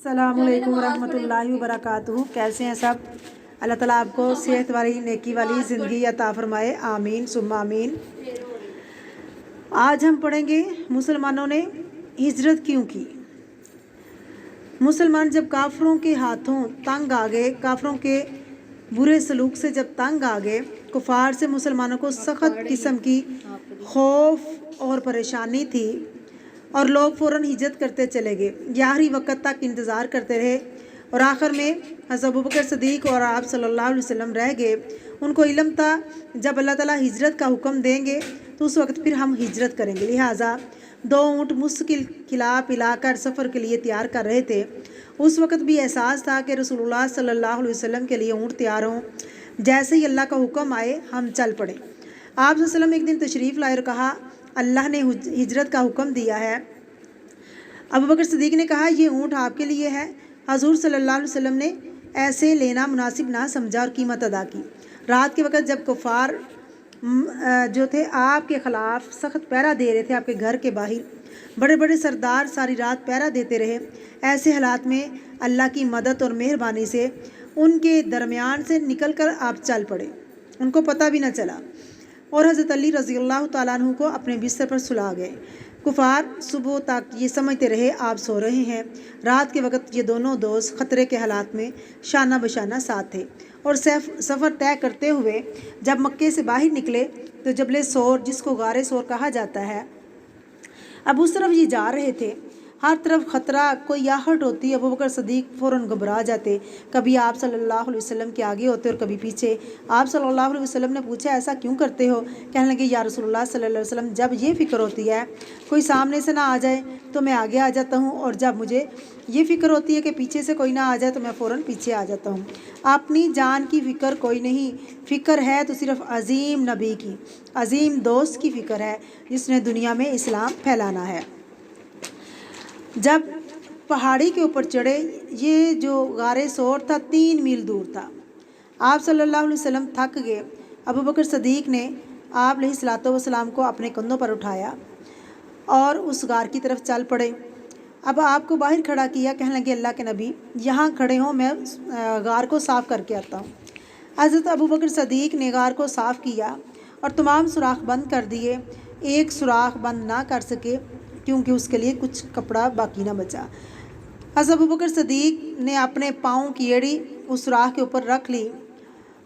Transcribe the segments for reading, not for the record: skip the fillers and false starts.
अस्सलामुअलैकुम वरहमतुल्लाहि वबरकातुहू। कैसे हैं सब? अल्लाह ताला आपको सेहत वाली नेकी वाली ज़िंदगी अता फरमाए, आमीन सुम्मा आमीन। आज हम पढ़ेंगे मुसलमानों ने हिजरत क्यों की। मुसलमान जब काफरों के हाथों तंग आ गए, काफरों के बुरे सलूक से जब तंग आ गए, कुफार से मुसलमानों को सख्त किस्म की खौफ और परेशानी थी और लोग फ़ौरन हिजरत करते चले गए। आखिरी वक्त तक इंतज़ार करते रहे और आखिर में हज़रत अबू बकर सिद्दीक़ और आप सल्लल्लाहु अलैहि वसल्लम रह गए। उनको इल्म था जब अल्लाह ताला हिजरत का हुक्म देंगे तो उस वक्त फिर हम हिजरत करेंगे। लिहाजा 2 ऊँट मुश्किल खिला पिलाकर सफ़र के लिए तैयार कर रहे थे। उस वक्त भी एहसास था कि रसूलुल्लाह सल्लल्लाहु अलैहि वसल्लम के लिए ऊँट तैयार हों। जैसे ही अल्लाह का हुक्म आए हम चल पड़े। आप सल्लल्लाहु अलैहि वसल्लम एक दिन तशरीफ़ लाए और कहा, अल्लाह ने हिजरत का हुक्म दिया है। अबू बकर सिद्दीक़ ने कहा, ये ऊँट आपके लिए है। हजूर सल्लल्लाहु अलैहि वसल्लम ने ऐसे लेना मुनासिब ना समझा और कीमत अदा की। रात के वक्त जब कुफार जो थे आपके ख़िलाफ़ सख्त पहरा दे रहे थे, आपके घर के बाहर बड़े बड़े सरदार सारी रात पहरा देते रहे। ऐसे हालात में अल्लाह की मदद और मेहरबानी से उनके दरमियान से निकल कर आप चल पड़े, उनको पता भी न चला और हज़रत अली रज़ी अल्लाह तआला अन्हु को अपने बिस्तर पर सुला गए। कुफार सुबह तक ये समझते रहे आप सो रहे हैं। रात के वक्त ये दोनों दोस्त ख़तरे के हालात में शाना बशाना साथ थे और सफ़र तय करते हुए जब मक्के से बाहर निकले तो जबल सोर, जिसको गारे सोर कहा जाता है, अब उस तरफ ये जा रहे थे। हर तरफ ख़तरा, कोई आहट होती। अबू बकर सिद्दीक़ फ़ौरन घबरा जाते। कभी आप सल्लल्लाहु अलैहि वसल्लम के आगे होते और कभी पीछे। आप सल्लल्लाहु अलैहि वसल्लम ने पूछा, ऐसा क्यों करते हो? कहने लगे, या रसूलुल्लाह सल्लल्लाहु अलैहि वसल्लम, जब ये फ़िक्र होती है कोई सामने से ना आ जाए तो मैं आगे आ जाता हूँ, और जब मुझे ये फ़िक्र होती है कि पीछे से कोई ना आ जाए तो मैं फ़ौरन पीछे आ जाता हूँ। अपनी जान की फ़िक्र कोई नहीं, फ़िक्र है तो सिर्फ़ अज़ीम नबी की, अज़ीम दोस्त की फ़िक्र है जिसने दुनिया में इस्लाम फैलाना है। जब पहाड़ी के ऊपर चढ़े, ये जो गारे सोर था 3 मील दूर था। आप सल्लल्लाहु अलैहि वसल्लम थक गए। अबू बकर सिद्दीक़ ने आप अलैहिस्सलातु वस्सलाम को अपने कंधों पर उठाया और उस गार की तरफ चल पड़े। अब आपको बाहर खड़ा किया। कहने लगे, अल्लाह के नबी यहाँ खड़े हों, मैं गार को साफ़ करके आता हूँ। हज़रत अबू बकर सिद्दीक़ ने गार को साफ़ किया और तमाम सुराख बंद कर दिए। एक सुराख बंद ना कर सके क्योंकि उसके लिए कुछ कपड़ा बाकी ना बचा। हज़रत अबू बकर सिद्दीक़ ने अपने पाँव की एड़ी उस सुराख के ऊपर रख ली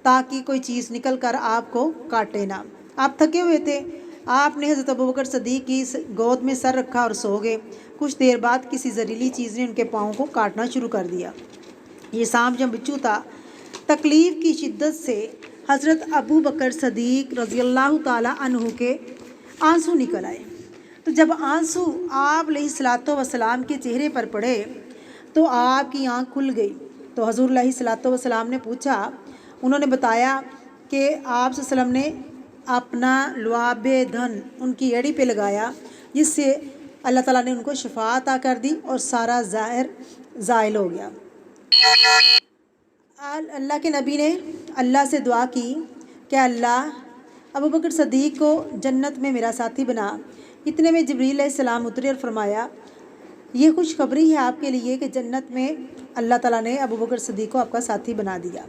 ताकि कोई चीज़ निकल कर आपको काटे ना। आप थके हुए थे। आपने हज़रत अबू बकर सिद्दीक़ की गोद में सर रखा और सो गए। कुछ देर बाद किसी जहरीली चीज़ ने उनके पाँव को काटना शुरू कर दिया। ये सांप या बिच्छू था। तकलीफ़ की शिद्दत से हज़रत अबू बकर सिद्दीक़ रज़ी अल्लाह ताला अन्हु के आंसू निकल आए। तो जब आंसू आप अलैहिस्सलातु वस्सलाम के चेहरे पर पड़े तो आपकी आँख खुल गई। तो हज़ूर अलैहिस्सलातु वस्सलाम ने पूछा, उन्होंने बताया कि आप सल्लम ने अपना लुआबे धन उनकी एड़ी पे लगाया, जिससे अल्लाह ताला ने उनको शिफा अता कर दी और सारा ज़ाहिर ज़ाइल हो गया। अल्लाह के नबी ने अल्लाह से दुआ की कि अल्लाह अबू बकर सिद्दीक़ को जन्नत में मेरा साथी बना। इतने में जिब्रील अलैहिस्सलाम उतरे और फरमाया, ये खुशखबरी है आपके लिए कि जन्नत में अल्लाह ताला ने अबू बकर सिद्दीक़ को आपका साथी बना दिया।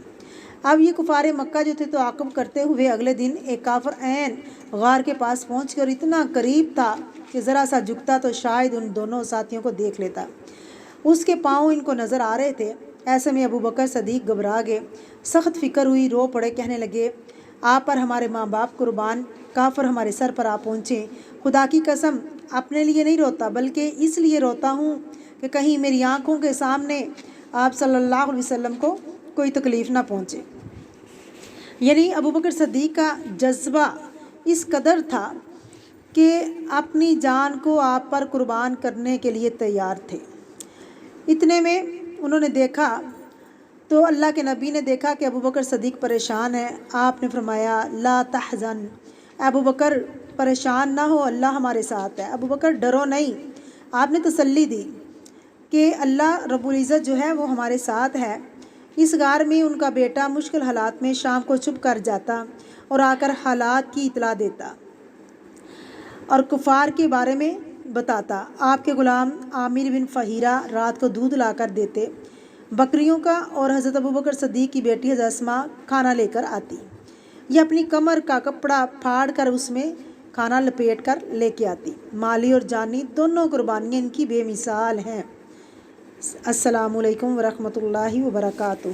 अब ये कुफारे मक्का जो थे तो आक़िब करते हुए अगले दिन एक काफिर ऐन गार के पास पहुँच कर इतना करीब था कि ज़रा सा झुकता तो शायद उन दोनों साथियों को देख लेता। उसके पाँव इनको नज़र आ रहे थे। ऐसे में अबू बकर सिद्दीक़ घबरा गए, सख्त फ़िक्र हुई, रो पड़े। कहने लगे, आप पर हमारे माँ बाप कुर्बान, काफिर हमारे सर पर आ पहुँचे। खुदा की कसम, अपने लिए नहीं रोता बल्कि इसलिए रोता हूँ कि कहीं मेरी आँखों के सामने आप सल्लल्लाहु अलैहि वसल्लम को कोई तकलीफ़ ना पहुँचे। यानी अबू बकर सिद्दीक़ का जज्बा इस कदर था कि अपनी जान को आप पर कुर्बान करने के लिए तैयार थे। इतने में उन्होंने देखा तो अल्लाह के नबी ने देखा कि अबू बकर सिद्दीक़ परेशान है। आपने फरमाया, ला तहज़न, अबू बकर परेशान ना हो, अल्लाह हमारे साथ है। अबू बकर डरो नहीं। आपने तसल्ली दी कि अल्लाह रब्बुल इज़्ज़त जो है वो हमारे साथ है। इस गार में उनका बेटा मुश्किल हालात में शाम को छुप कर जाता और आकर हालात की इतला देता और कुफार के बारे में بتاتا، آپ کے غلام عامر بن فہیرہ رات کو دودھ لا کر دیتے بکریوں کا، اور حضرت ابوبکر صدیق کی بیٹی حضرت اسماء کھانا لے کر آتی۔ یہ اپنی کمر کا کپڑا پھاڑ کر اس میں کھانا لپیٹ کر لے کے آتی۔ مالی اور جانی دونوں قربانیاں ان کی بے مثال ہیں۔ السلام علیکم ورحمۃ اللہ وبرکاتہ۔